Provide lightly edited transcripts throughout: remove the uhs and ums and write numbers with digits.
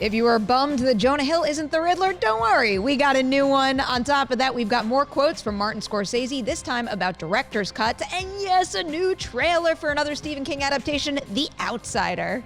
If you were bummed that Jonah Hill isn't the Riddler, don't worry, we got a new one. On top of that, we've got more quotes from Martin Scorsese, this time about director's cuts, and yes, a new trailer for another Stephen King adaptation, The Outsider.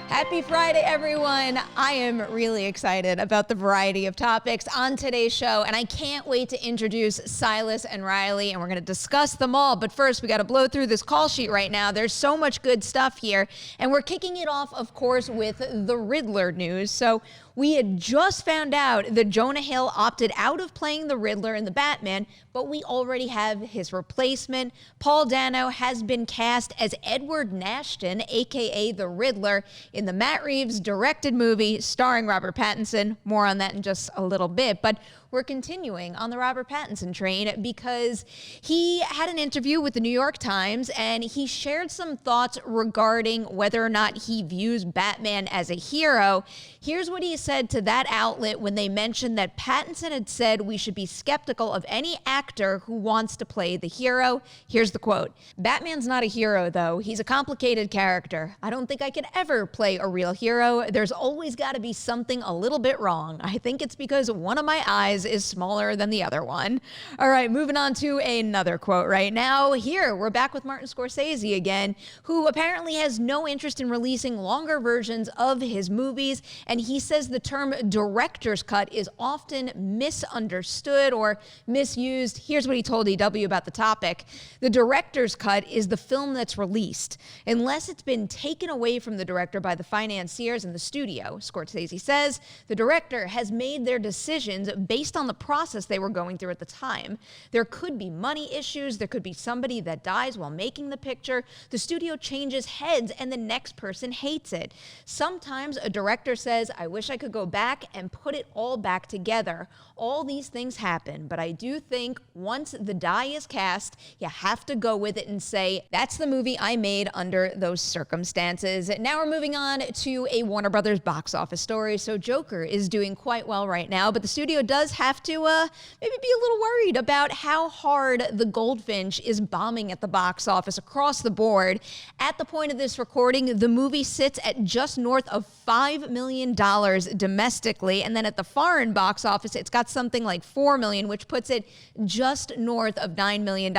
Happy Friday, everyone. I am really excited about the variety of topics on today's show, and I can't wait to introduce Silas and Reilly, and we're going to discuss them all. But first, we got to blow through this call sheet right now. There's so much good stuff here, and we're kicking it off, of course, with the Riddler news. So we had just found out that Jonah Hill opted out of playing the Riddler in the Batman, but we already have his replacement. Paul Dano has been cast as Edward Nashton, aka the Riddler, in the Matt Reeves directed movie starring Robert Pattinson. More on that in just a little bit, but we're continuing on the Robert Pattinson train because he had an interview with the New York Times and he shared some thoughts regarding whether or not he views Batman as a hero. Here's what he said to that outlet when they mentioned that Pattinson had said we should be skeptical of any actor who wants to play the hero. Here's the quote. "Batman's not a hero, though. He's a complicated character. I don't think I could ever play a real hero. There's always got to be something a little bit wrong. I think it's because one of my eyes is smaller than the other one." All right, moving on to another quote right now. Here, we're back with Martin Scorsese again, who apparently has no interest in releasing longer versions of his movies, and he says the term director's cut is often misunderstood or misused. Here's what he told EW about the topic. "The director's cut is the film that's released, unless it's been taken away from the director by the financiers and the studio." Scorsese says the director has made their decisions based on the process they were going through at the time. There could be money issues, there could be somebody that dies while making the picture, the studio changes heads and the next person hates it. Sometimes a director says, I wish I could go back and put it all back together. All these things happen, but I do think once the die is cast, you have to go with it and say, that's the movie I made under those circumstances. Now we're moving on to a Warner Brothers box office story. So Joker is doing quite well right now, but the studio does have to maybe be a little worried about how hard The Goldfinch is bombing at the box office across the board. At the point of this recording, the movie sits at just north of $5 million domestically, and then at the foreign box office, it's got something like $4 million, which puts it just north of $9 million.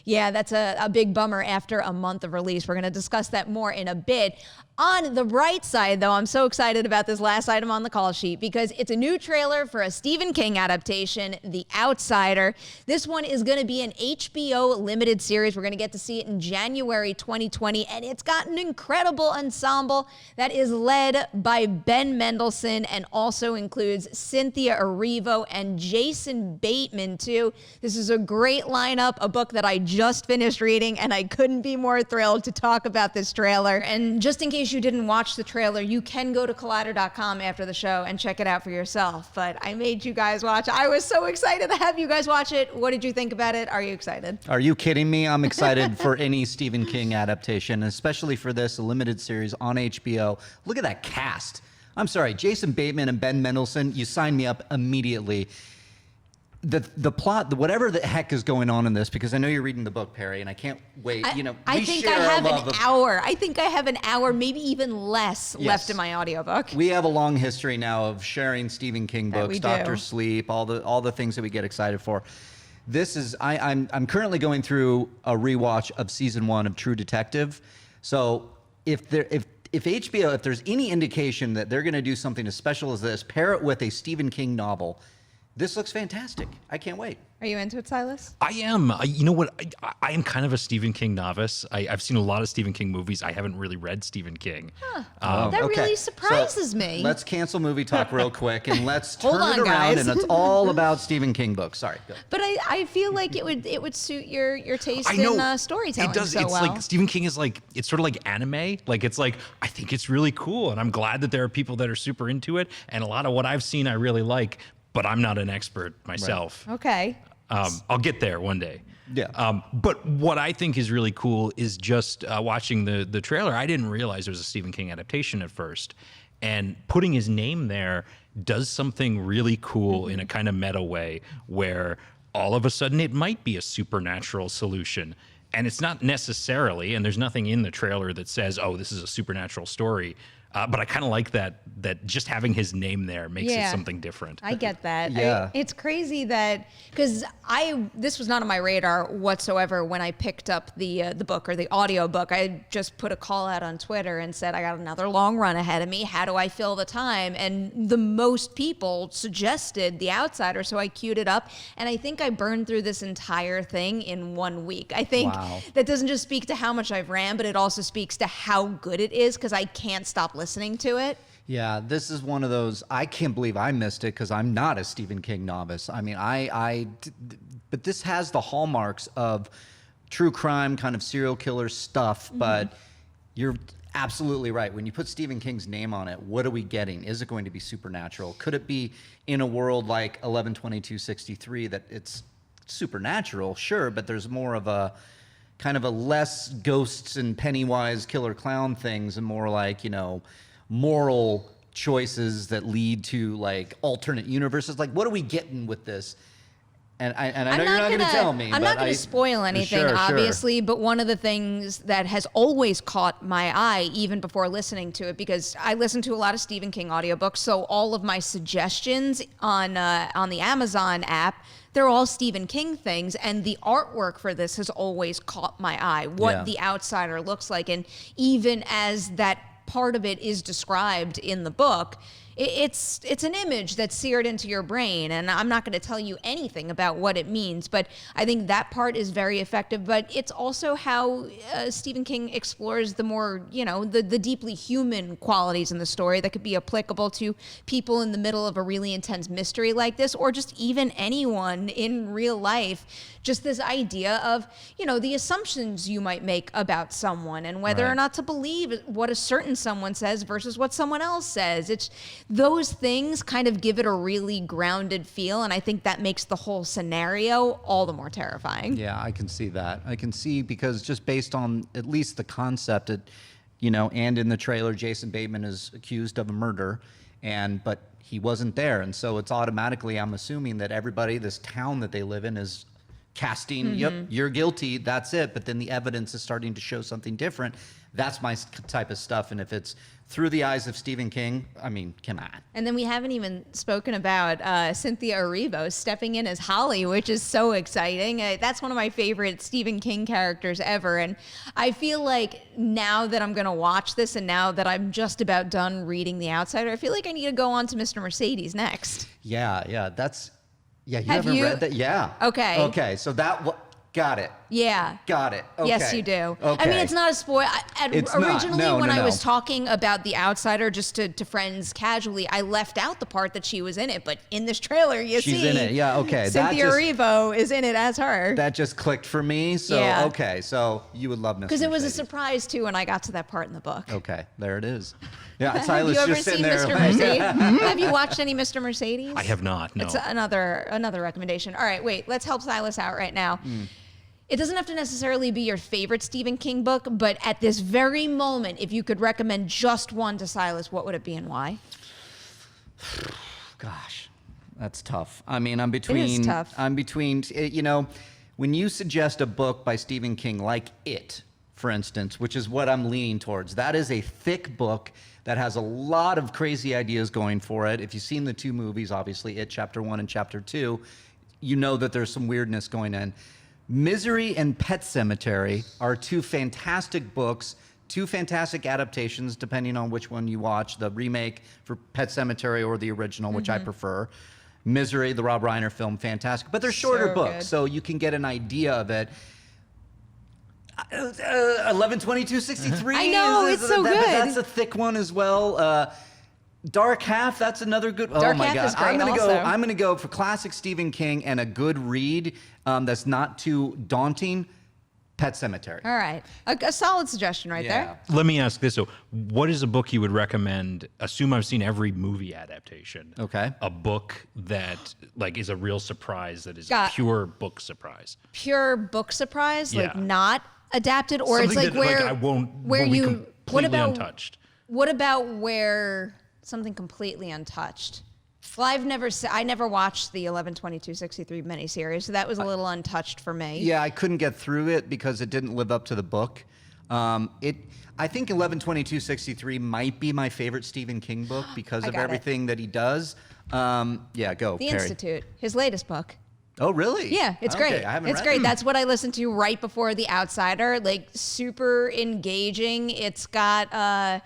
Yeah, that's a big bummer after a month of release. We're going to discuss that more in a bit. On the right side, though, I'm so excited about this last item on the call sheet because it's a new trailer for a Stephen King adaptation, The Outsider. This one is going to be an HBO limited series. We're going to get to see it in January 2020, and it's got an incredible ensemble that is led by Ben Mendelsohn and also includes Cynthia Erivo and Jason Bateman, too. This is a great lineup, a book that I just finished reading, and I couldn't be more thrilled to talk about this trailer. And just in case you didn't watch the trailer, you can go to collider.com after the show and check it out for yourself. But I made you guys watch. I was so excited to have you guys watch it. What did you think about it? Are you excited? Are you kidding me? I'm excited for any Stephen King adaptation, especially for this limited series on HBO. Look at that cast. I'm sorry, Jason Bateman and Ben Mendelsohn, you signed me up immediately. The plot, whatever the heck is going on in this, because I know you're reading the book, Perri, and I can't wait. I think I have an hour. I think I have an hour, maybe even less left in my audiobook. We have a long history now of sharing Stephen King books, Dr. Sleep, all the things that we get excited for. This is I'm currently going through a rewatch of season 1 of True Detective. So if HBO, if there's any indication that they're going to do something as special as this, pair it with a Stephen King novel. This looks fantastic. I can't wait. Are you into it, Silas? I am. You know what? I am kind of a Stephen King novice. I've seen a lot of Stephen King movies. I haven't really read Stephen King. That really surprises me. Let's cancel movie talk real quick and let's turn it around, and it's all about Stephen King books. Sorry. Go. But I feel like it would suit your taste in storytelling. It does. So it's well. like Stephen King is like, it's sort of like anime. Like it's like, I think it's really cool, and I'm glad that there are people that are super into it. And a lot of what I've seen I really like, but I'm not an expert myself. Right. Okay. I'll get there one day. Yeah. But what I think is really cool is just watching the trailer. I didn't realize there was a Stephen King adaptation at first. And putting his name there does something really cool in a kind of meta way where all of a sudden it might be a supernatural solution. And it's not necessarily, and there's nothing in the trailer that says, oh, this is a supernatural story. But I kind of like that just having his name there makes it something different. I get that. Yeah. It's crazy that, because this was not on my radar whatsoever when I picked up the book or the audio book. I just put a call out on Twitter and said, I got another long run ahead of me. How do I fill the time? And the most people suggested The Outsider, so I queued it up. And I think I burned through this entire thing in 1 week. I think that doesn't just speak to how much I've ran, but it also speaks to how good it is, because I can't stop listening to it. Yeah, this is one of those, I can't believe I missed it because I'm not a Stephen King novice. I mean, but this has the hallmarks of true crime, kind of serial killer stuff, but you're absolutely right. When you put Stephen King's name on it, what are we getting? Is it going to be supernatural? Could it be in a world like 11/22/63 that it's supernatural? Sure, but there's more of a kind of a less ghosts and Pennywise killer clown things and more like, moral choices that lead to like alternate universes. Like, what are we getting with this? And I know you're not going to tell me. I'm not going to spoil anything, obviously, but one of the things that has always caught my eye, even before listening to it, because I listen to a lot of Stephen King audiobooks, so all of my suggestions on the Amazon app, they're all Stephen King things, and the artwork for this has always caught my eye, what The Outsider looks like, and even as that part of it is described in the book, it's an image that's seared into your brain, and I'm not going to tell you anything about what it means, but I think that part is very effective. But it's also how Stephen King explores the more, the deeply human qualities in the story that could be applicable to people in the middle of a really intense mystery like this, or just even anyone in real life. Just this idea of, the assumptions you might make about someone and whether or not to believe what a certain someone says versus what someone else says. It's those things kind of give it a really grounded feel, and I think that makes the whole scenario all the more terrifying. Yeah, I can see that. I can see, because just based on at least the concept, and in the trailer, Jason Bateman is accused of a murder, but he wasn't there, and so it's automatically, I'm assuming that everybody, this town that they live in, is casting, yep, you're guilty, that's it. But then the evidence is starting to show something different. That's my type of stuff. And if it's through the eyes of Stephen King, I mean, come on. And then we haven't even spoken about Cynthia Erivo stepping in as Holly, which is so exciting. That's one of my favorite Stephen King characters ever. And I feel like now that I'm going to watch this, and now that I'm just about done reading The Outsider, I feel like I need to go on to Mr. Mercedes next. Yeah, you haven't read that? Yeah. Okay, so got it. Yeah. Got it. Okay. Yes, you do. Okay. I mean, it's not a spoil. Originally, when I was talking about The Outsider just to friends casually, I left out the part that she was in it. But in this trailer, she's in it. Yeah, okay. Cynthia Erivo is in it as her. That just clicked for me. So, okay. So you would love Mr. Because it was a surprise, too, when I got to that part in the book. Okay. There it is. Yeah, Silas have you ever just seen there. Mr. Mercedes? Have you watched any Mr. Mercedes? I have not, no. It's another recommendation. All right, wait. Let's help Silas out right now. It doesn't have to necessarily be your favorite Stephen King book, but at this very moment, if you could recommend just one to Silas, what would it be and why? Gosh, that's tough. I mean, I'm between. It is tough. I'm between. When you suggest a book by Stephen King, like It, for instance, which is what I'm leaning towards, that is a thick book that has a lot of crazy ideas going for it. If you've seen the two movies, obviously, It Chapter 1 and Chapter 2, you know that there's some weirdness going in. Misery and Pet Sematary are two fantastic books, two fantastic adaptations, depending on which one you watch, the remake for Pet Sematary or the original, which I prefer. Misery, the Rob Reiner film, fantastic. But they're shorter books, so you can get an idea of it. 11/22/63. I know, it's so good. That's a thick one as well. Dark Half, that's another good. Dark oh my Half God! is great I'm gonna go for classic Stephen King and a good read that's not too daunting. Pet Sematary. All right, a solid suggestion right there. Let me ask this: so, what is a book you would recommend? Assume I've seen every movie adaptation. Okay. A book that is a real surprise, that is a pure book surprise. Pure book surprise, not adapted, or Something it's like that, where be you completely untouched. What about where something completely untouched? Well, I never watched the 11/22/63 miniseries, so that was a little untouched for me. Yeah, I couldn't get through it because it didn't live up to the book. I think 11/22/63 might be my favorite Stephen King book because of everything that he does. Yeah, go. The Perri. Institute, his latest book. Oh, really? Yeah, it's Okay, great. I haven't It's read great. it. That's what I listened to right before The Outsider. Like, super engaging. It's got a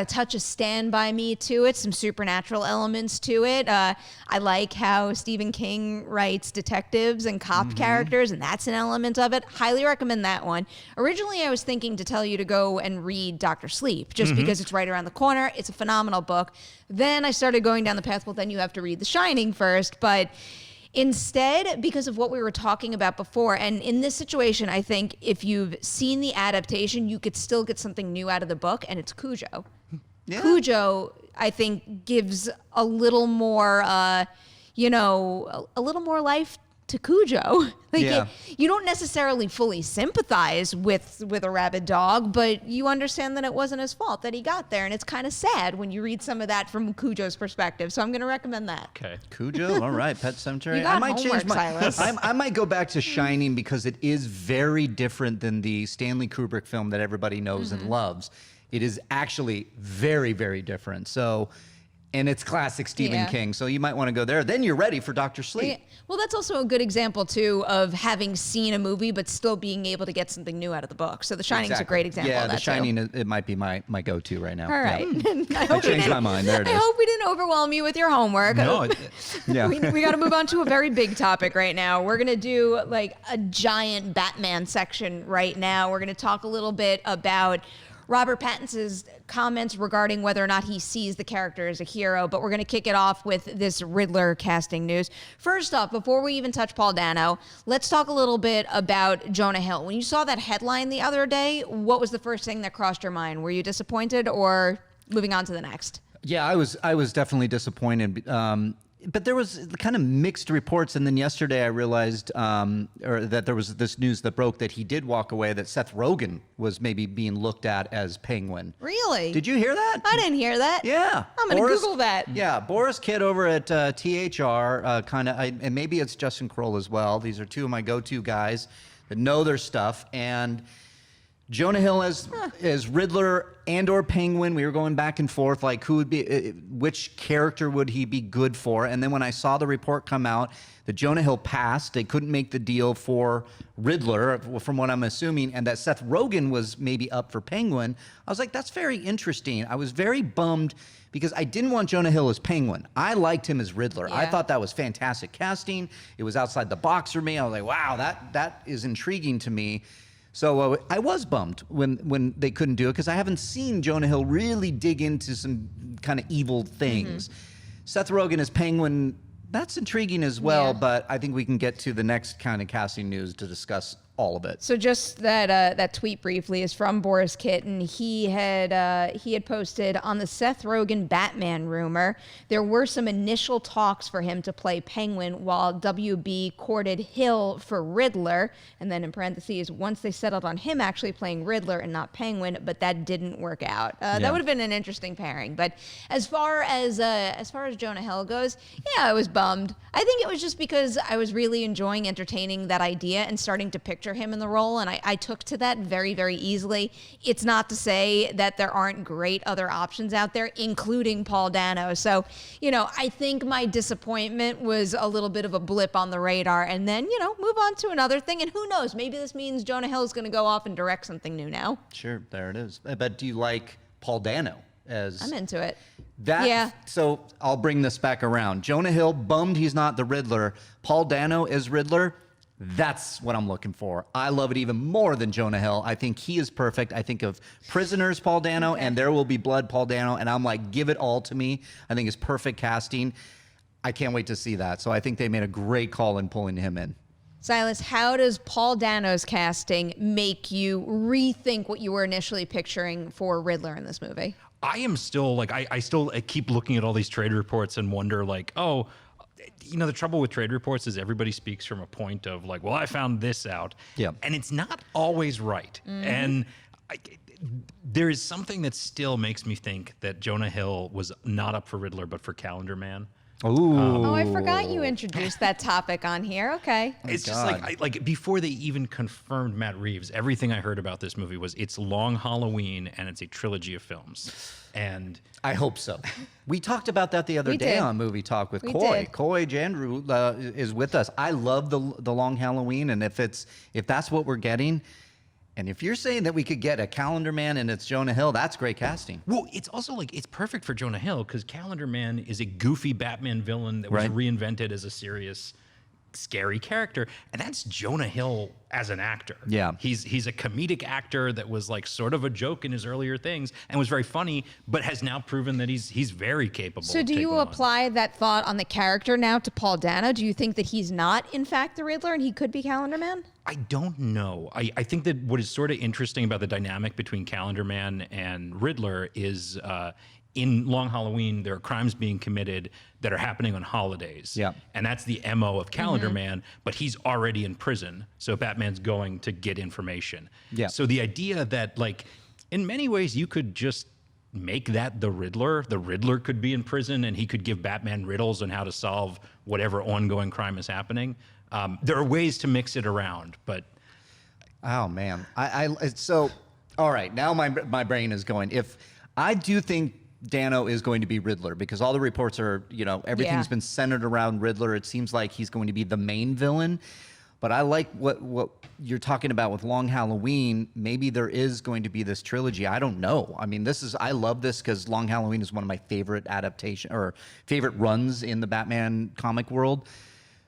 touch of Stand By Me to it, some supernatural elements to it. I like how Stephen King writes detectives and cop characters, and that's an element of it. Highly recommend that one. Originally, I was thinking to tell you to go and read Dr. Sleep, just because it's right around the corner. It's a phenomenal book. Then I started going down the path, well, then you have to read The Shining first, but instead, because of what we were talking about before, and in this situation, I think if you've seen the adaptation, you could still get something new out of the book, and it's Cujo. Yeah. Cujo, I think, gives a little more, a little more life to Cujo. You don't necessarily fully sympathize with a rabid dog, but you understand that it wasn't his fault that he got there, and it's kind of sad when you read some of that from Cujo's perspective. So I'm going to recommend that. Okay. Cujo, all right. Pet Sematary. You got I might homework, Silas. I might go back to Shining because it is very different than the Stanley Kubrick film that everybody knows and loves. It is actually very, very different. So, and it's classic Stephen King. So you might want to go there. Then you're ready for Dr. Sleep. Yeah. Well, that's also a good example, too, of having seen a movie but still being able to get something new out of the book. So The Shining's a great example of that, The Shining, too. it might be my go-to right now. All right. Yeah. I changed my mind. There it I is. hope we didn't overwhelm you with your homework. No, Yeah. We got to move on to a very big topic right now. We're going to do like a giant Batman section right now. We're going to talk a little bit about Robert Pattinson's comments regarding whether or not he sees the character as a hero, but we're going to kick it off with this Riddler casting news. First off, before we even touch Paul Dano, let's talk a little bit about Jonah Hill. When you saw that headline the other day, what was the first thing that crossed your mind? Were you disappointed or moving on to the next? Yeah, I was definitely disappointed. But there was kind of mixed reports, and then yesterday I realized that there was this news that broke that he did walk away, that Seth Rogen was maybe being looked at as Penguin. Really? Did you hear that? I didn't hear that. Yeah. I'm going to Google that. Yeah, Boris Kidd over at THR, and maybe it's Justin Kroll as well. These are two of my go-to guys that know their stuff, and Jonah Hill as Riddler and or Penguin. We were going back and forth, like who would be, which character would he be good for? And then when I saw the report come out that Jonah Hill passed, they couldn't make the deal for Riddler, from what I'm assuming, and that Seth Rogen was maybe up for Penguin. I was like, that's very interesting. I was very bummed because I didn't want Jonah Hill as Penguin. I liked him as Riddler. I thought that was fantastic casting. It was outside the box for me. I was like, wow, that is intriguing to me. So I was bummed when they couldn't do it because I haven't seen Jonah Hill really dig into some kind of evil things. Seth Rogen as Penguin, that's intriguing as well, but I think we can get to the next kind of casting news to discuss all of it. So just that tweet briefly is from Boris Kidd, and he had posted on the Seth Rogen Batman rumor. There were some initial talks for him to play Penguin, while WB courted Hill for Riddler, and then in parentheses, once they settled on him actually playing Riddler and not Penguin, but that didn't work out. That would have been an interesting pairing. But as far as Jonah Hill goes, yeah, I was bummed. I think it was just because I was really enjoying entertaining that idea and starting to picture him in the role, and I took to that very, very easily. It's not to say that there aren't great other options out there, including Paul Dano. So, I think my disappointment was a little bit of a blip on the radar, and then, move on to another thing. And who knows, maybe this means Jonah Hill is going to go off and direct something new now. Sure, there it is. But do you like Paul Dano as... I'm into it. So I'll bring this back around. Jonah Hill, bummed he's not the Riddler. Paul Dano as Riddler, that's what I'm looking for. I love it even more than Jonah Hill. I think he is perfect. I think of Prisoners, Paul Dano, and There Will Be Blood, Paul Dano, and I'm like, give it all to me. I think it's perfect casting. I can't wait to see that. So I think they made a great call in pulling him in. Silas, how does Paul Dano's casting make you rethink what you were initially picturing for Riddler in this movie? I am still like, I keep looking at all these trade reports and wonder like, oh, the trouble with trade reports is everybody speaks from a point of like, well, I found this out. Yeah. And it's not always right. And there is something that still makes me think that Jonah Hill was not up for Riddler, but for Calendar Man. Ooh. Oh, I forgot you introduced that topic on here. Okay. It's just like before they even confirmed Matt Reeves, everything I heard about this movie was it's Long Halloween and it's a trilogy of films. And I hope so. We talked about that the other day on Movie Talk with Coy. did. Coy Jandrew is with us. I love the Long Halloween, and if that's what we're getting, and if you're saying that we could get a Calendar Man and it's Jonah Hill, that's great casting. well, it's also like it's perfect for Jonah Hill because Calendar Man is a goofy Batman villain that was reinvented as a serious, scary character, and that's Jonah Hill as an actor. Yeah. He's a comedic actor that was like sort of a joke in his earlier things and was very funny, but has now proven that he's very capable. So of do you taking on. apply that thought on the character now to Paul Dano? Do you think that he's not, in fact, the Riddler and he could be Calendar Man? I don't know. I think that what is sort of interesting about the dynamic between Calendar Man and Riddler is in Long Halloween, there are crimes being committed that are happening on holidays. Yeah. And that's the MO of Calendar Man, but he's already in prison. So Batman's going to get information. Yeah. So the idea that, like, in many ways, you could just make that the Riddler. The Riddler could be in prison and he could give Batman riddles on how to solve whatever ongoing crime is happening. There are ways to mix it around, but Oh man, so all right. Now my brain is going. If I do think Dano is going to be Riddler because all the reports are, everything's been centered around Riddler. It seems like he's going to be the main villain. But I like what you're talking about with Long Halloween. Maybe there is going to be this trilogy. I don't know. I mean, I love this because Long Halloween is one of my favorite adaptation or favorite runs in the Batman comic world.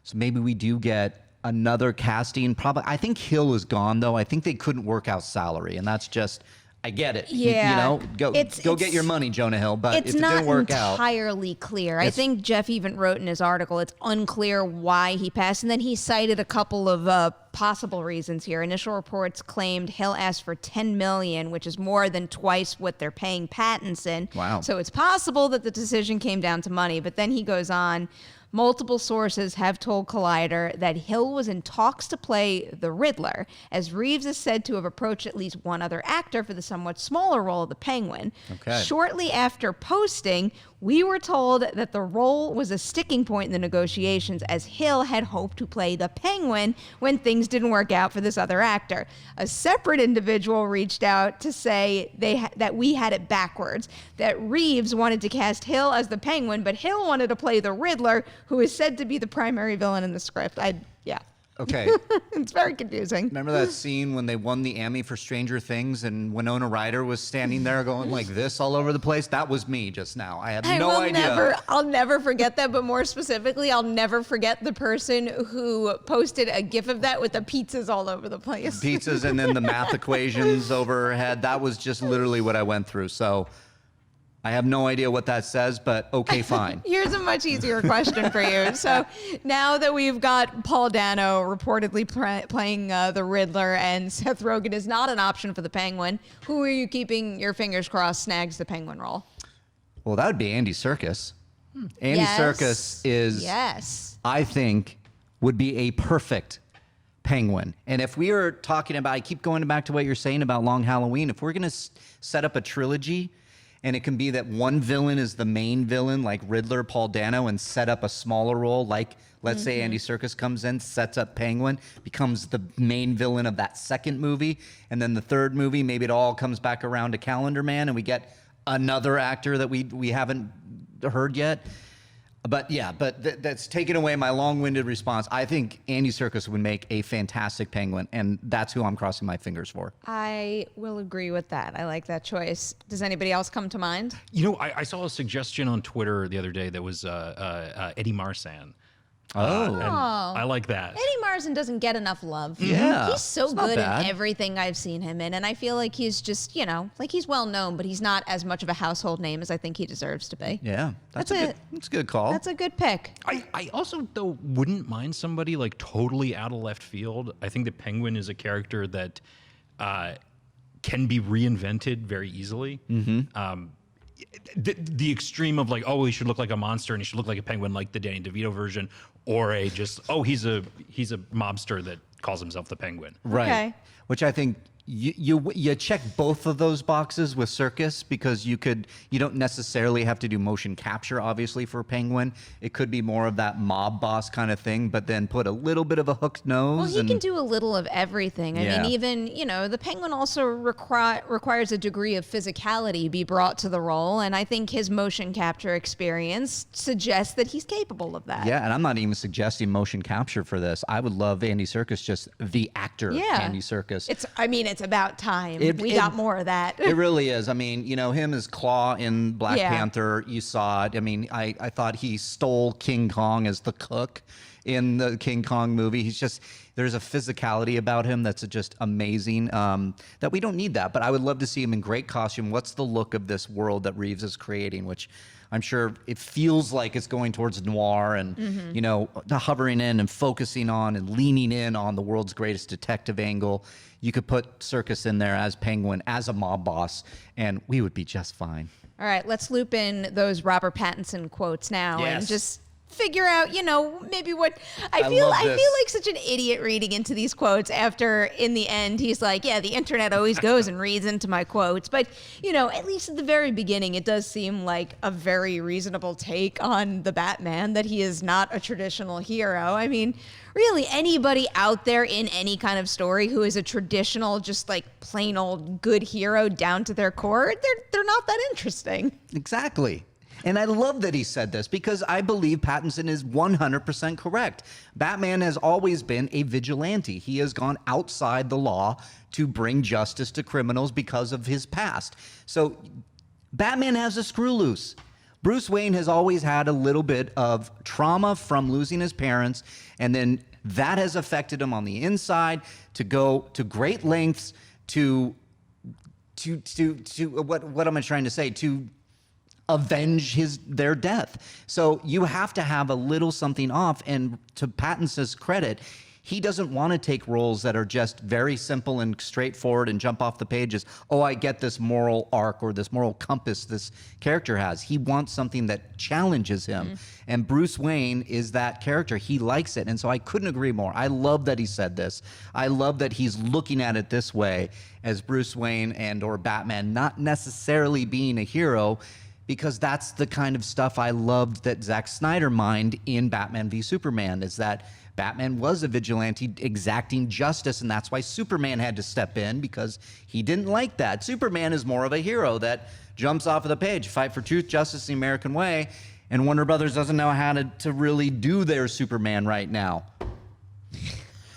So maybe we do get another casting. Probably, I think Hill is gone though. I think they couldn't work out salary, and that's just. I get it. Yeah. Go get your money, Jonah Hill. But if it didn't work out, it's not entirely clear. I think Jeff even wrote in his article, it's unclear why he passed. And then he cited a couple of possible reasons here. Initial reports claimed Hill asked for $10 million, which is more than twice what they're paying Pattinson. Wow. So it's possible that the decision came down to money. But then he goes on. Multiple sources have told Collider that Hill was in talks to play the Riddler, as Reeves is said to have approached at least one other actor for the somewhat smaller role of the Penguin. Okay. Shortly after posting, we were told that the role was a sticking point in the negotiations, as Hill had hoped to play the Penguin when things didn't work out for this other actor. A separate individual reached out to say that we had it backwards, that Reeves wanted to cast Hill as the Penguin, but Hill wanted to play the Riddler, who is said to be the primary villain in the script. okay. It's very confusing. Remember that scene when they won the Emmy for Stranger Things and Winona Ryder was standing there going like this all over the place? That was me just now. I have no idea. I'll never forget that, but more specifically, I'll never forget the person who posted a GIF of that with the pizzas all over the place. Pizzas and then the math equations over her head. That was just literally what I went through. So I have no idea what that says, but okay, fine. Here's a much easier question for you. So now that we've got Paul Dano reportedly playing the Riddler and Seth Rogen is not an option for the Penguin, who are you keeping your fingers crossed snags the Penguin role? Well, that would be Andy Serkis. Andy Serkis is, I think, would be a perfect Penguin. And if we are talking about, I keep going back to what you're saying about Long Halloween, if we're going to set up a trilogy, and it can be that one villain is the main villain, like Riddler, Paul Dano, and set up a smaller role, like, let's say Andy Serkis comes in, sets up Penguin, becomes the main villain of that second movie, and then the third movie, maybe it all comes back around to Calendar Man, and we get another actor that we haven't heard yet. But yeah, that's taking away my long-winded response. I think Andy Serkis would make a fantastic Penguin, and that's who I'm crossing my fingers for. I will agree with that. I like that choice. Does anybody else come to mind? I saw a suggestion on Twitter the other day that was Eddie Marsan. Oh. I like that. Eddie Marsan doesn't get enough love. Yeah. He's so It's not good bad. in everything I've seen him in. And I feel like he's just, like he's well known, but he's not as much of a household name as I think he deserves to be. Yeah, that's a good call. That's a good pick. I also, though, wouldn't mind somebody like totally out of left field. I think the Penguin is a character that can be reinvented very easily. The extreme of like, oh, he should look like a monster and he should look like a penguin, like the Danny DeVito version, or he's a mobster that calls himself the Penguin. Right. Okay. Which I think you check both of those boxes with Circus because you don't necessarily have to do motion capture, obviously, for Penguin. It could be more of that mob boss kind of thing, but then put a little bit of a hooked nose. Well, he can do a little of everything. I Yeah. mean, even, the Penguin also requires a degree of physicality be brought to the role, and I think his motion capture experience suggests that he's capable of that. Yeah, and I'm not even suggesting motion capture for this. I would love Andy Serkis, just the actor Andy Serkis. It's about time. We got more of that. It really is. I mean, him as Claw in Black Panther, you saw it. I mean, I thought he stole King Kong as the cook in the King Kong movie. There's a physicality about him that's just amazing, that we don't need that. But I would love to see him in great costume. What's the look of this world that Reeves is creating, which I'm sure it feels like it's going towards noir and, hovering in and focusing on and leaning in on the world's greatest detective angle. You could put Serkis in there as Penguin, as a mob boss, and we would be just fine. All right, let's loop in those Robert Pattinson quotes now and just figure out, maybe what I feel like such an idiot reading into these quotes after in the end he's like, yeah, the internet always goes and reads into my quotes. But, at least at the very beginning, it does seem like a very reasonable take on the Batman, that he is not a traditional hero. I mean, really, anybody out there in any kind of story who is a traditional, just like plain old good hero down to their core, they're not that interesting. Exactly. And I love that he said this because I believe Pattinson is 100% correct. Batman has always been a vigilante. He has gone outside the law to bring justice to criminals because of his past. So Batman has a screw loose. Bruce Wayne has always had a little bit of trauma from losing his parents, and then that has affected him on the inside to go to great lengths to what am I trying to say? To avenge their death. So you have to have a little something off, and to Pattinson's credit, he doesn't want to take roles that are just very simple and straightforward and jump off the pages. Oh, I get this moral arc or this moral compass this character has. He wants something that challenges him. And Bruce Wayne is that character. He likes it. And so I couldn't agree more. I love that he said this. I love that he's looking at it this way as Bruce Wayne and or Batman not necessarily being a hero, because that's the kind of stuff I loved that Zack Snyder mined in Batman v Superman, is that Batman was a vigilante exacting justice, and that's why Superman had to step in, because he didn't like that. Superman is more of a hero that jumps off of the page, fight for truth, justice, the American way, and Warner Brothers doesn't know how to really do their Superman right now.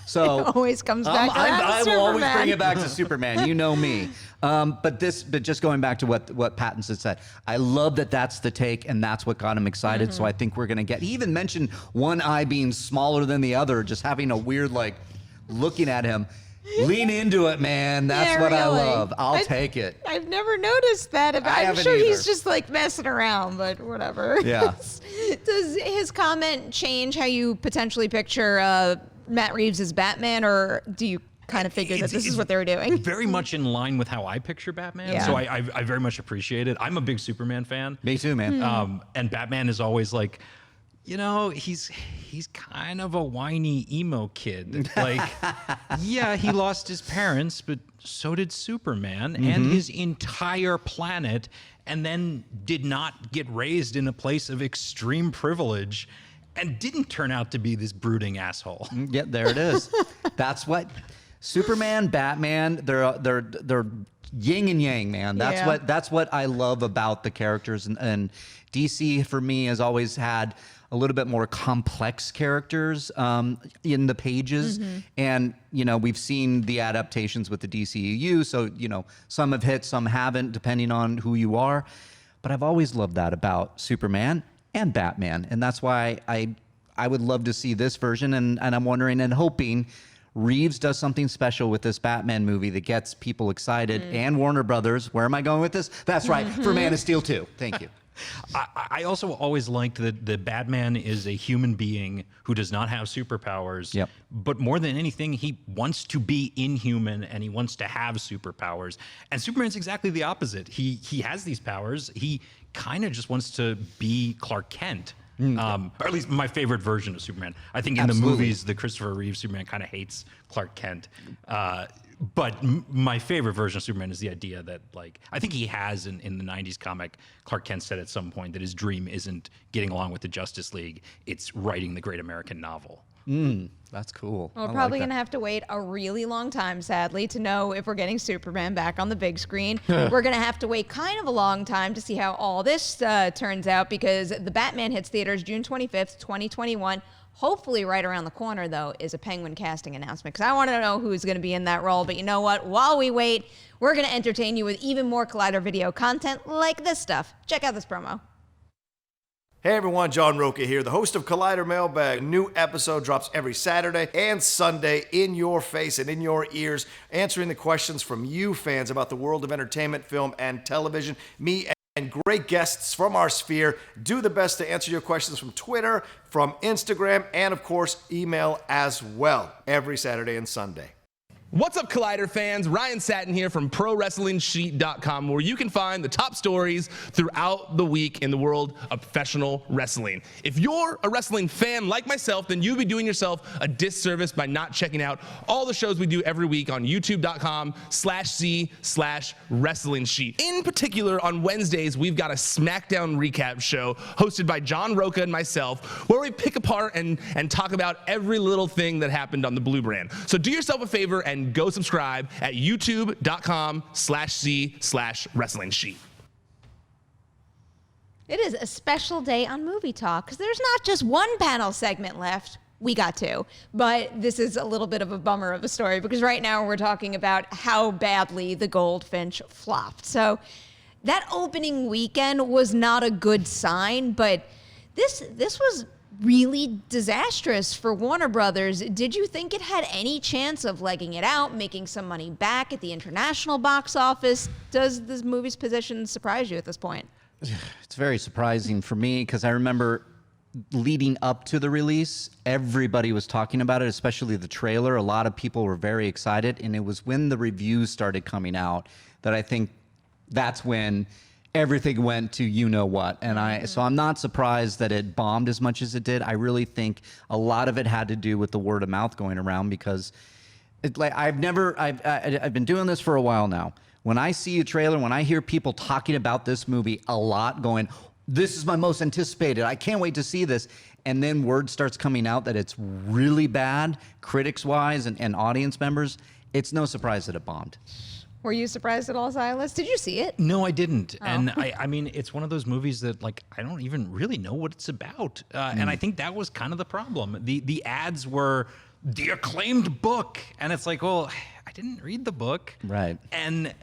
So it always comes back to I will always bring it back to Superman. You know me. But just going back to what Pattinson said, I love that that's the take, and that's what got him excited. So I think we're going to get, he even mentioned one eye being smaller than the other, just having a weird, looking at him. Lean into it, man. That's what I love. I'll take it. I've never noticed that. I'm sure he's just messing around, but whatever. Yeah. Does his comment change how you potentially picture Matt Reeves as Batman, or do you kind of figure that this is what they were doing? Very much in line with how I picture Batman. Yeah. So I very much appreciate it. I'm a big Superman fan. Me too, man. And Batman is always he's kind of a whiny emo kid. Yeah, he lost his parents, but so did Superman and his entire planet, and then did not get raised in a place of extreme privilege, and didn't turn out to be this brooding asshole. Yeah, there it is. That's what Superman, Batman, they're yin and yang, man. That's what I love about the characters, and DC for me has always had a little bit more complex characters in the pages. And, we've seen the adaptations with the DCEU. So, some have hit, some haven't, depending on who you are. But I've always loved that about Superman and Batman. And that's why I would love to see this version. And I'm wondering and hoping Reeves does something special with this Batman movie that gets people excited. And Warner Brothers, where am I going with this? That's right, for Man of Steel 2. Thank you. I also always liked that the Batman is a human being who does not have superpowers. Yep. But more than anything, he wants to be inhuman and he wants to have superpowers. And Superman's exactly the opposite. He has these powers. He kind of just wants to be Clark Kent. Or at least my favorite version of Superman. I think in the movies, the Christopher Reeve Superman kind of hates Clark Kent. But my favorite version of Superman is the idea that, like, I think he has in the 90s comic, Clark Kent said at some point that his dream isn't getting along with the Justice League, it's writing the great American novel. That's cool. Well, we're probably going to have to wait a really long time, sadly, to know if we're getting Superman back on the big screen. We're going to have to wait kind of a long time to see how all this turns out, because The Batman hits theaters June 25th, 2021. Hopefully right around the corner, though, is a Penguin casting announcement, because I want to know who's going to be in that role. But you know what? While we wait, we're going to entertain you with even more Collider video content like this stuff. Check out this promo. Hey everyone, John Roca here, the host of Collider Mailbag. A new episode drops every Saturday and Sunday in your face and in your ears, answering the questions from you fans about the world of entertainment, film, and television. Me and great guests from our sphere do the best to answer your questions from Twitter, from Instagram, and of course, email as well, every Saturday and Sunday. What's up, Collider fans? Ryan Satin here from ProWrestlingSheet.com, where you can find the top stories throughout the week in the world of professional wrestling. If you're a wrestling fan like myself, then you'd be doing yourself a disservice by not checking out all the shows we do every week on YouTube.com/C/Wrestling Sheet. In particular, on Wednesdays, we've got a SmackDown recap show hosted by John Roca and myself, where we pick apart and talk about every little thing that happened on the Blue brand. So do yourself a favor and go subscribe at youtube.com/C/Wrestling Sheet. It is a special day on Movie Talk, because there's not just one panel segment left. We got two. But this is a little bit of a bummer of a story, because right now we're talking about how badly the Goldfinch flopped. So that opening weekend was not a good sign, but this was really disastrous for Warner Brothers. Did you think it had any chance of legging it out, making some money back at the international box office? Does this movie's position surprise you at this point? It's very surprising for me, because I remember leading up to the release, everybody was talking about it, especially the trailer. A lot of people were very excited, and it was when the reviews started coming out that I think that's when everything went to you know what. And so I'm not surprised that it bombed as much as it did. I really think a lot of it had to do with the word of mouth going around, because I've been doing this for a while now. When I see a trailer, when I hear people talking about this movie a lot, going, this is my most anticipated, I can't wait to see this, and then word starts coming out that it's really bad, critics-wise and audience members, it's no surprise that it bombed. Were you surprised at all, Silas? Did you see it? No, I didn't. Oh. And I mean, it's one of those movies that, like, I don't even really know what it's about. And I think that was kind of the problem. The ads were the acclaimed book. And it's like, well, I didn't read the book. Right. And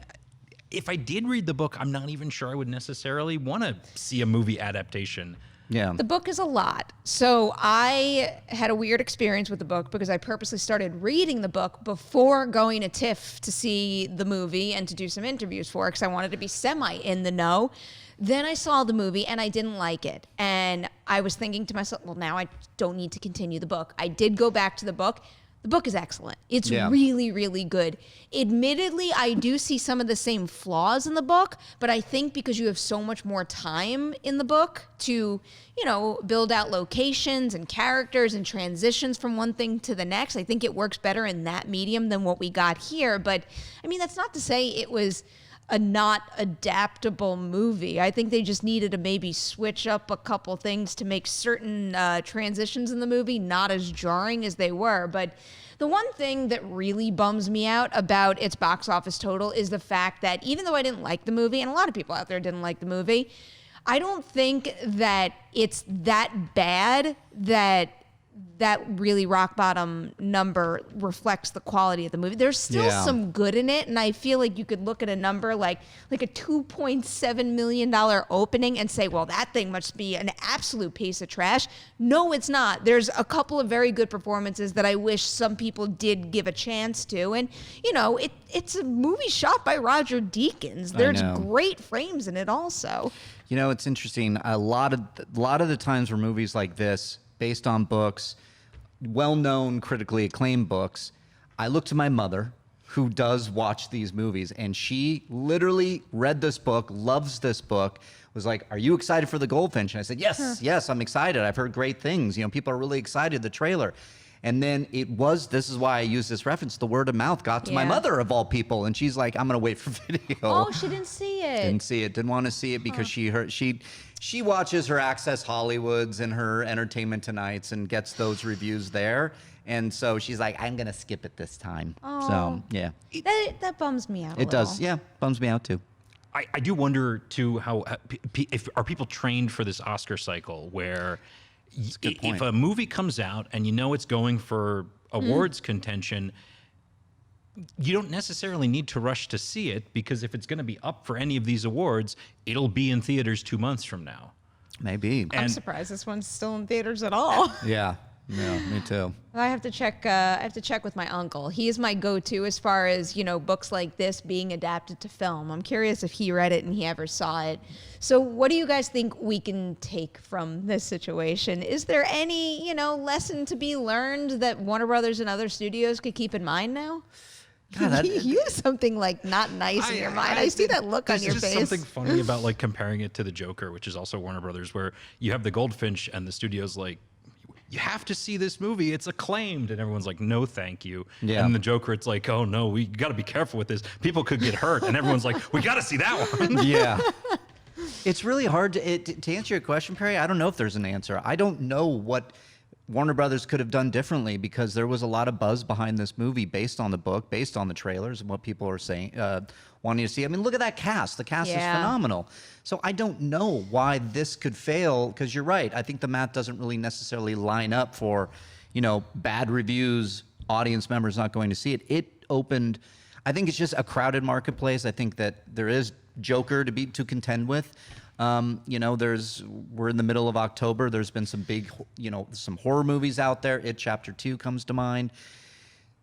if I did read the book, I'm not even sure I would necessarily want to see a movie adaptation. Yeah. The book is a lot. So I had a weird experience with the book, because I purposely started reading the book before going to TIFF to see the movie and to do some interviews for it, because I wanted to be semi in the know. Then I saw the movie and I didn't like it. And I was thinking to myself, well, now I don't need to continue the book. I did go back to the book. The book is excellent. It's really, really good. Admittedly, I do see some of the same flaws in the book, but I think because you have so much more time in the book to, build out locations and characters and transitions from one thing to the next, I think it works better in that medium than what we got here. But, I mean, that's not to say it was a not adaptable movie. I think they just needed to maybe switch up a couple things to make certain transitions in the movie not as jarring as they were. But the one thing that really bums me out about its box office total is the fact that even though I didn't like the movie, and a lot of people out there didn't like the movie, I don't think that it's that bad that really rock bottom number reflects the quality of the movie. There's still some good in it, and I feel like you could look at a number like a $2.7 million opening and say, well, that thing must be an absolute piece of trash. No, it's not. There's a couple of very good performances that I wish some people did give a chance to, and it's a movie shot by Roger Deakins. There's great frames in it also. It's interesting. A lot of the times where movies like this, based on books, well-known, critically acclaimed books, I look to my mother, who does watch these movies, and she literally read this book, loves this book, was like, are you excited for The Goldfinch? And I said, yes, I'm excited. I've heard great things. People are really excited, the trailer. And then this is why I use this reference, the word of mouth got to my mother of all people. And she's like, I'm going to wait for video. Oh, she didn't see it. Didn't want to see it because she watches her Access Hollywoods and her Entertainment Tonights and gets those reviews there. And so she's like, I'm going to skip it this time. Oh, so, yeah. That bums me out a It does. Yeah, bums me out too. I do wonder, too, how are people trained for this Oscar cycle where if a movie comes out and you know it's going for awards contention, you don't necessarily need to rush to see it, because if it's going to be up for any of these awards, it'll be in theaters 2 months from now. Maybe. I'm surprised this one's still in theaters at all. Yeah. Yeah, me too. I have to check. I have to check with my uncle. He is my go-to as far as, books like this being adapted to film. I'm curious if he read it and he ever saw it. So, what do you guys think we can take from this situation? Is there any, lesson to be learned that Warner Brothers and other studios could keep in mind now? God, you have something like not nice in your mind. I see that look on your face. There's just something funny about like comparing it to the Joker, which is also Warner Brothers, where you have the Goldfinch and the studio's like, you have to see this movie. It's acclaimed. And everyone's like, no, thank you. Yeah. And the Joker, it's like, oh, no, we got to be careful with this. People could get hurt. And everyone's like, we got to see that one. Yeah. It's really hard to answer your question, Perri. I don't know if there's an answer. I don't know what Warner Brothers could have done differently, because there was a lot of buzz behind this movie based on the book, based on the trailers and what people are saying, wanting to see. I mean, look at that cast. The cast is phenomenal. So I don't know why this could fail, because you're right. I think the math doesn't really necessarily line up for, bad reviews, audience members not going to see it. It opened, I think it's just a crowded marketplace. I think that there is Joker to contend with. We're in the middle of October. There's been some big, some horror movies out there. It Chapter 2 comes to mind.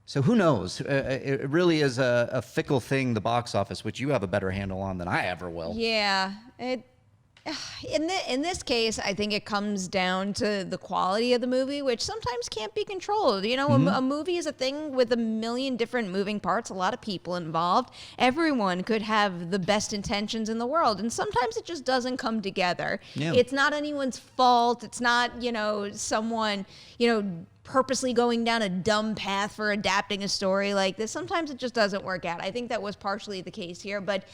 So who knows? It really is a fickle thing, the box office, which you have a better handle on than I ever will. Yeah. In this case, I think it comes down to the quality of the movie, which sometimes can't be controlled. A movie is a thing with a million different moving parts, a lot of people involved. Everyone could have the best intentions in the world, and sometimes it just doesn't come together. Yeah. It's not anyone's fault. It's not, someone, purposely going down a dumb path for adapting a story like this. Sometimes it just doesn't work out. I think that was partially the case here, but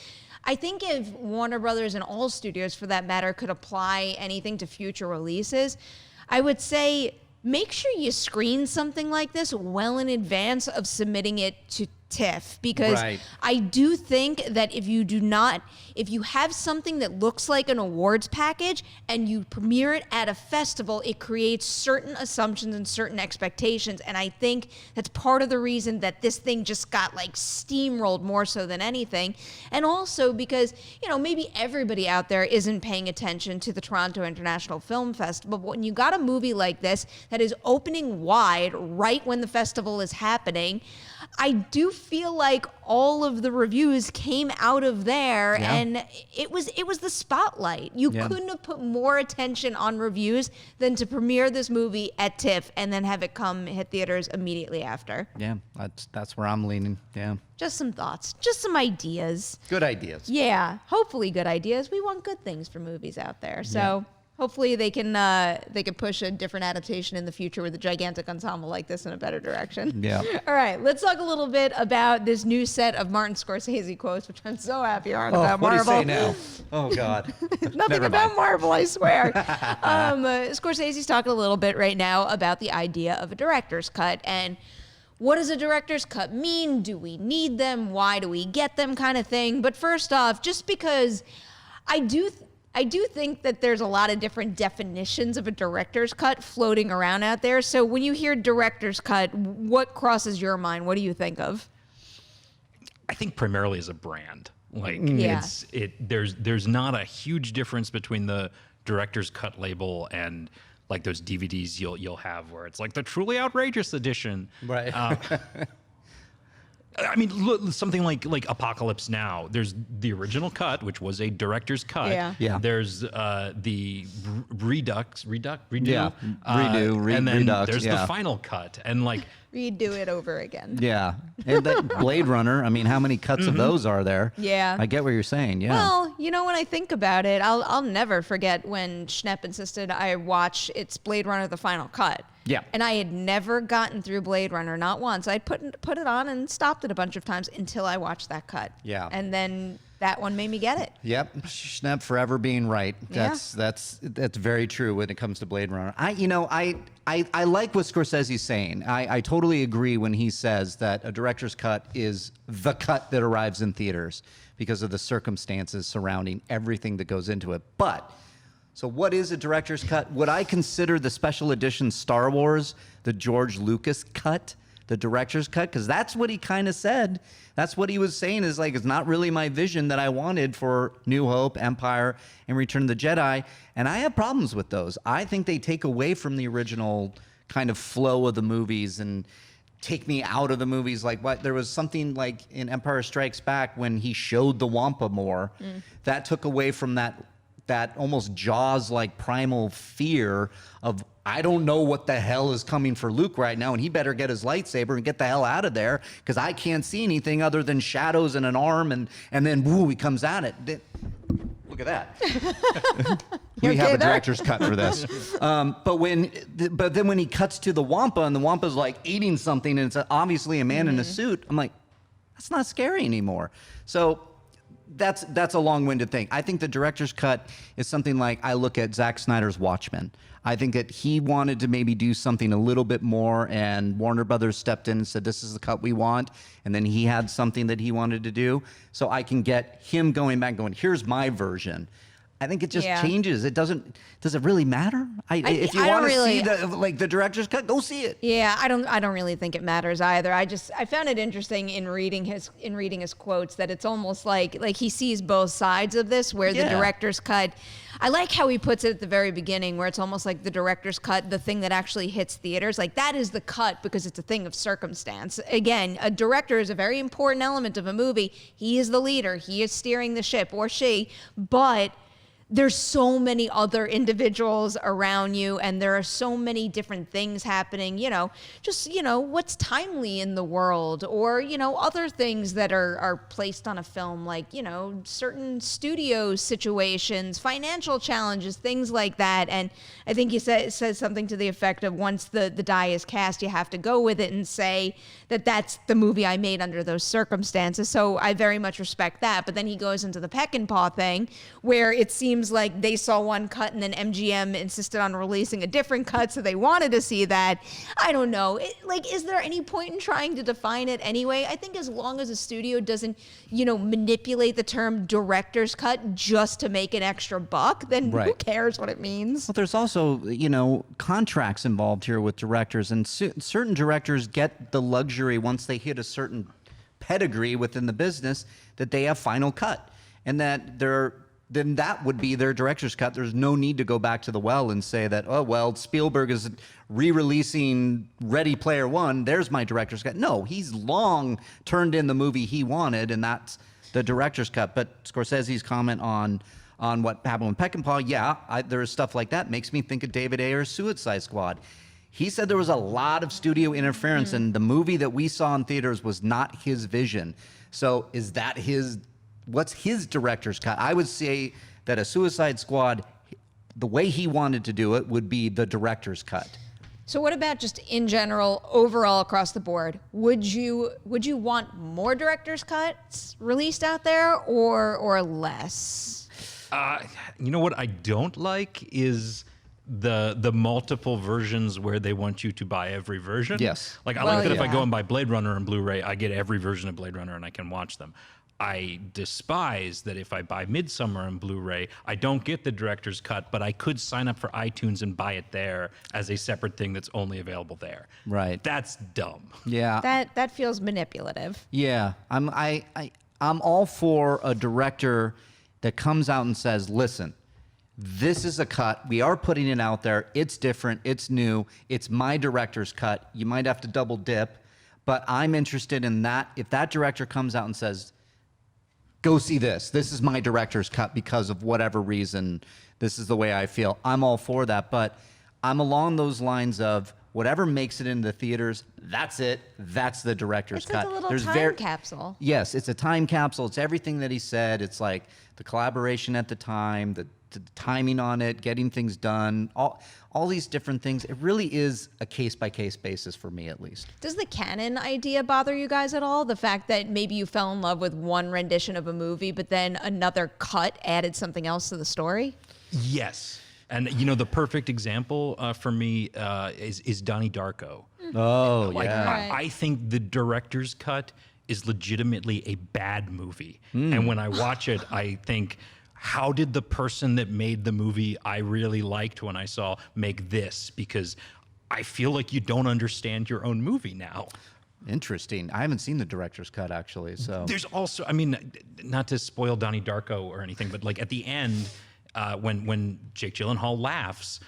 I think if Warner Brothers and all studios, for that matter, could apply anything to future releases, I would say make sure you screen something like this well in advance of submitting it to TIFF, because I do think that if you have something that looks like an awards package and you premiere it at a festival, it creates certain assumptions and certain expectations. And I think that's part of the reason that this thing just got like steamrolled more so than anything. And also because, maybe everybody out there isn't paying attention to the Toronto International Film Festival. But when you got a movie like this that is opening wide right when the festival is happening, I do feel like all of the reviews came out of there, and it was the spotlight. You couldn't have put more attention on reviews than to premiere this movie at TIFF and then have it hit theaters immediately after. Yeah, that's where I'm leaning. Yeah. Just some thoughts, just some ideas. Good ideas. Yeah, hopefully good ideas. We want good things for movies out there. So hopefully they can push a different adaptation in the future with a gigantic ensemble like this in a better direction. Yeah. All right, let's talk a little bit about this new set of Martin Scorsese quotes, which I'm so happy aren't about Marvel. What do you say now? Oh, God. Nothing about Marvel, I swear. Scorsese's talking a little bit right now about the idea of a director's cut, and what does a director's cut mean? Do we need them? Why do we get them, kind of thing? But first off, just because I do think that there's a lot of different definitions of a director's cut floating around out there. So when you hear director's cut, what crosses your mind? What do you think of? I think primarily as a brand. Like there's not a huge difference between the director's cut label and like those DVDs you'll have where it's like the truly outrageous edition. Right. I mean, look, something like Apocalypse Now. There's the original cut, which was a director's cut. Yeah. There's the redo. And then Redux, there's the final cut, and like redo it over again. Yeah. And that Blade Runner, I mean, how many cuts of those are there? Yeah. I get what you're saying. Yeah. Well, you know, when I think about it, I'll never forget when Schnepp insisted I watch It's Blade Runner: The Final Cut. Yeah. And I had never gotten through Blade Runner, not once. I'd put it on and stopped it a bunch of times until I watched that cut. Yeah. And then that one made me get it. Yep, Schnepp forever being right. That's very true when it comes to Blade Runner. I like what Scorsese's saying. I totally agree when he says that a director's cut is the cut that arrives in theaters because of the circumstances surrounding everything that goes into it. But so what is a director's cut? Would I consider the special edition Star Wars the George Lucas cut? The director's cut, because that's what he kind of said. That's what he was saying, is like, it's not really my vision that I wanted for New Hope, Empire, and Return of the Jedi. And I have problems with those. I think they take away from the original kind of flow of the movies and take me out of the movies. Like, what there was something like in Empire Strikes Back when he showed the Wampa more, that took away from that almost Jaws-like primal fear of, I don't know what the hell is coming for Luke right now, and he better get his lightsaber and get the hell out of there, because I can't see anything other than shadows and an arm, and then woo, he comes at it. Look at that. We have a director's cut for this. But then when he cuts to the Wampa, and the Wampa's like eating something, and it's obviously a man in a suit, I'm like, that's not scary anymore. So that's a long-winded thing. I think the director's cut is something like, I look at Zack Snyder's Watchmen. I think that he wanted to maybe do something a little bit more, and Warner Brothers stepped in and said, this is the cut we want. And then he had something that he wanted to do. So I can get him going back going, here's my version. I think it just changes. Does it really matter? If you want to see the director's cut, go see it. Yeah, I don't really think it matters either. I found it interesting in reading his quotes that it's almost like he sees both sides of this, where the director's cut, I like how he puts it at the very beginning, where it's almost like the director's cut, the thing that actually hits theaters, like that is the cut because it's a thing of circumstance. Again, a director is a very important element of a movie. He is the leader. He is steering the ship, or she, but there's so many other individuals around you, and there are so many different things happening, what's timely in the world, or, other things that are placed on a film, like, certain studio situations, financial challenges, things like that. And I think it says something to the effect of, once the die is cast, you have to go with it and say that that's the movie I made under those circumstances. So I very much respect that. But then he goes into the peck and paw thing, where it seems like they saw one cut and then MGM insisted on releasing a different cut, so they wanted to see that. I don't know. Is there any point in trying to define it anyway? I think as long as a studio doesn't, manipulate the term director's cut just to make an extra buck, then who cares what it means? Well, there's also, contracts involved here with directors, and certain directors get the luxury, once they hit a certain pedigree within the business, that they have final cut, and that then that would be their director's cut. There's no need to go back to the well and say that, oh, well, Spielberg is re-releasing Ready Player One, there's my director's cut. No, he's long turned in the movie he wanted, and that's the director's cut. But Scorsese's comment on what happened with Peckinpah, there is stuff like that. Makes me think of David Ayer's Suicide Squad. He said there was a lot of studio interference, and the movie that we saw in theaters was not his vision. So is that what's his director's cut? I would say that a Suicide Squad, the way he wanted to do it, would be the director's cut. So what about just in general, overall across the board? Would you want more director's cuts released out there, or less? You know what I don't like is the multiple versions where they want you to buy every version. Yes. Like I like that if I go and buy Blade Runner on Blu-ray, I get every version of Blade Runner and I can watch them. I despise that if I buy Midsommar on Blu-ray, I don't get the director's cut, but I could sign up for iTunes and buy it there as a separate thing that's only available there. Right. That's dumb. Yeah. That feels manipulative. Yeah. I'm all for a director that comes out and says, listen, this is a cut. We are putting it out there. It's different. It's new. It's my director's cut. You might have to double dip, but I'm interested in that. If that director comes out and says, go see this. This is my director's cut because of whatever reason. This is the way I feel. I'm all for that. But I'm along those lines of, whatever makes it into the theaters, that's it. That's the director's It's cut. like a little time capsule. Yes, it's a time capsule. It's everything that he said. It's like the collaboration at the time, the timing on it, getting things done, all these different things. It really is a case-by-case basis for me, at least. Does the canon idea bother you guys at all? The fact that maybe you fell in love with one rendition of a movie, but then another cut added something else to the story? Yes. And, the perfect example for me is Donnie Darko. Oh, Like, yeah. I think the director's cut is legitimately a bad movie. And when I watch it, I think, how did the person that made the movie I really liked when I saw make this? Because I feel like you don't understand your own movie now. Interesting. I haven't seen the director's cut, actually, so. There's also, not to spoil Donnie Darko or anything, but like at the end, when Jake Gyllenhaal laughs,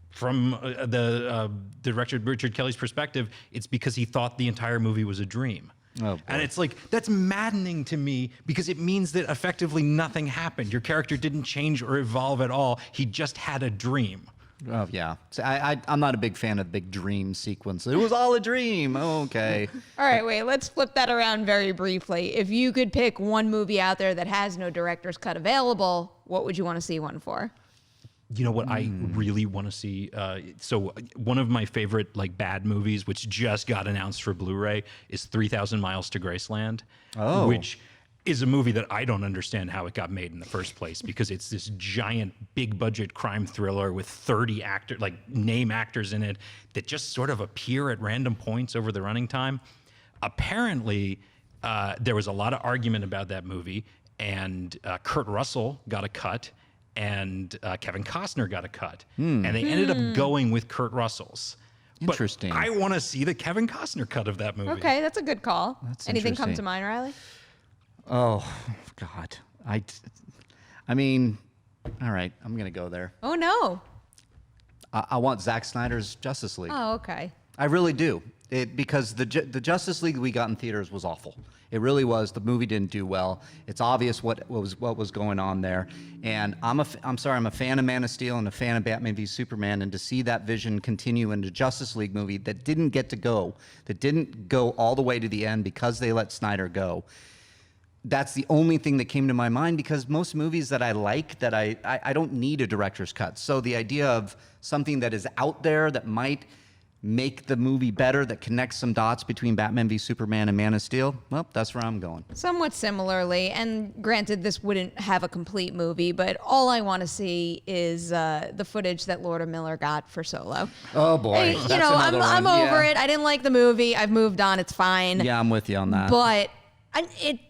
from the director Richard Kelly's perspective, it's because he thought the entire movie was a dream. Oh, and it's like, that's maddening to me because it means that effectively nothing happened. Your character didn't change or evolve at all. He just had a dream. Oh, yeah. So I'm not a big fan of the big dream sequence. It was all a dream. Okay. All right, wait, let's flip that around very briefly. If you could pick one movie out there that has no director's cut available, what would you want to see one for? You know what I really want to see? So one of my favorite bad movies, which just got announced for Blu-ray, is 3,000 Miles to Graceland, which is a movie that I don't understand how it got made in the first place, because it's this giant, big-budget crime thriller with 30 name actors in it that just sort of appear at random points over the running time. Apparently, there was a lot of argument about that movie, and Kurt Russell got a cut, and Kevin Costner got a cut, and they ended up going with Kurt Russell's. Interesting. But I want to see the Kevin Costner cut of that movie. Okay, that's a good call. That's Anything come interesting. to mind, Reilly? Oh, God. I mean, all right, I'm going to go there. Oh, no. I want Zack Snyder's Justice League. Oh, okay. I really do. Because the Justice League we got in theaters was awful. It really was. The movie didn't do well. It's obvious what was going on there. And I'm a fan of Man of Steel and a fan of Batman v Superman. And to see that vision continue in the Justice League movie that didn't go all the way to the end because they let Snyder go. That's the only thing that came to my mind, because most movies that I like, that I don't need a director's cut. So the idea of something that is out there that might make the movie better, that connects some dots between Batman v Superman and Man of Steel, well, that's where I'm going. Somewhat similarly, and granted, this wouldn't have a complete movie, but all I want to see is the footage that Lord Miller got for Solo. Oh boy, Hey, that's I'm another one. over Yeah. it. I didn't like the movie. I've moved on. It's fine. Yeah, I'm with you on that. But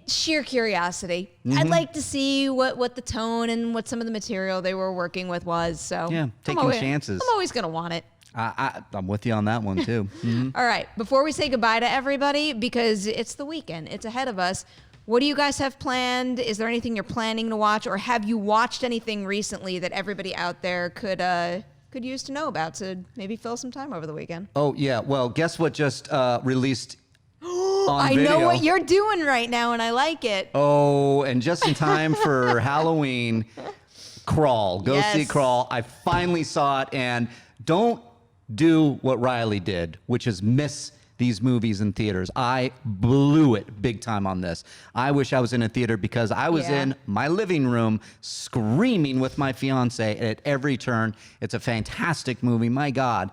sheer curiosity. I'd like to see what the tone and what some of the material they were working with was. So Yeah, taking chances. I'm always going to want it. I'm with you on that one too. All right. Before we say goodbye to everybody, because it's the weekend, it's ahead of us. What do you guys have planned? Is there anything you're planning to watch, or have you watched anything recently that everybody out there could use to know about to maybe fill some time over the weekend? Oh yeah. Well, guess what just released on I video? know what you're doing right now, and I like it. Oh, and just in time for Halloween, Crawl. Go Yes. see Crawl. I finally saw it, and don't do what Reilly did, which is miss these movies in theaters. I blew it big time on this. I wish I was in a theater, because I was in my living room screaming with my fiance at every turn. It's a fantastic movie. My God.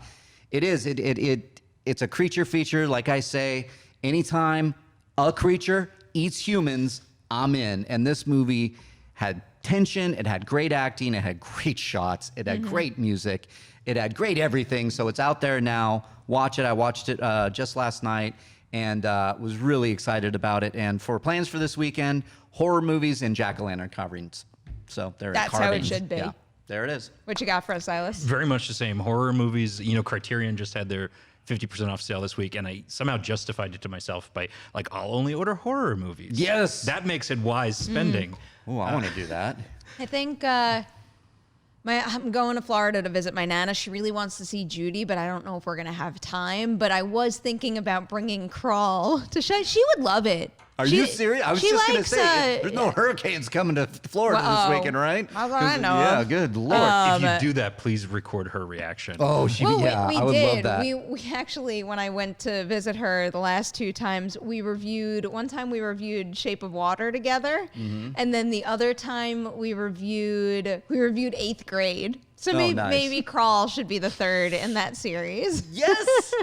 It is. It's a creature feature. Like I say, anytime a creature eats humans, I'm in. And this movie had tension, it had great acting, it had great shots, it had great music, it had great everything. So it's out there now. Watch it. I watched it just last night, and was really excited about it. And for plans for this weekend, horror movies and jack-o'-lantern carvings. So there. That's how it should be. Yeah, there it is. What you got for us, Silas? Very much the same. Horror movies, Criterion just had their 50% off sale this week, and I somehow justified it to myself by I'll only order horror movies. Yes. That makes it wise spending. Oh, I want to do that. I think I'm going to Florida to visit my Nana. She really wants to see Judy, but I don't know if we're going to have time. But I was thinking about bringing Crawl to show. She would love it. Are you serious? I was just going to say, there's no hurricanes coming to Florida this weekend, right? I know. Yeah, good Lord. If you do that, please record her reaction. Oh, we I would did. love that. We actually, when I went to visit her the last 2 times, one time we reviewed Shape of Water together. And then the other time we reviewed 8th Grade. So maybe Crawl should be the 3rd in that series. Yes,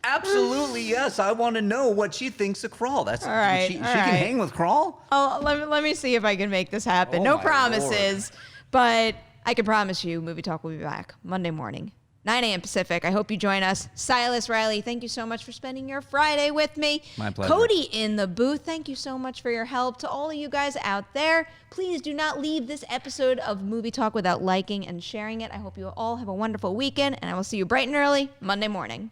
absolutely yes. I want to know what she thinks of Crawl. That's all right. She can hang with Crawl. Oh, let me see if I can make this happen. No promises, but I can promise you, Movie Talk will be back Monday morning, 9 a.m. Pacific. I hope you join us. Silas, Reilly, thank you so much for spending your Friday with me. My pleasure. Cody in the booth, thank you so much for your help. To all of you guys out there, please do not leave this episode of Movie Talk without liking and sharing it. I hope you all have a wonderful weekend, and I will see you bright and early Monday morning.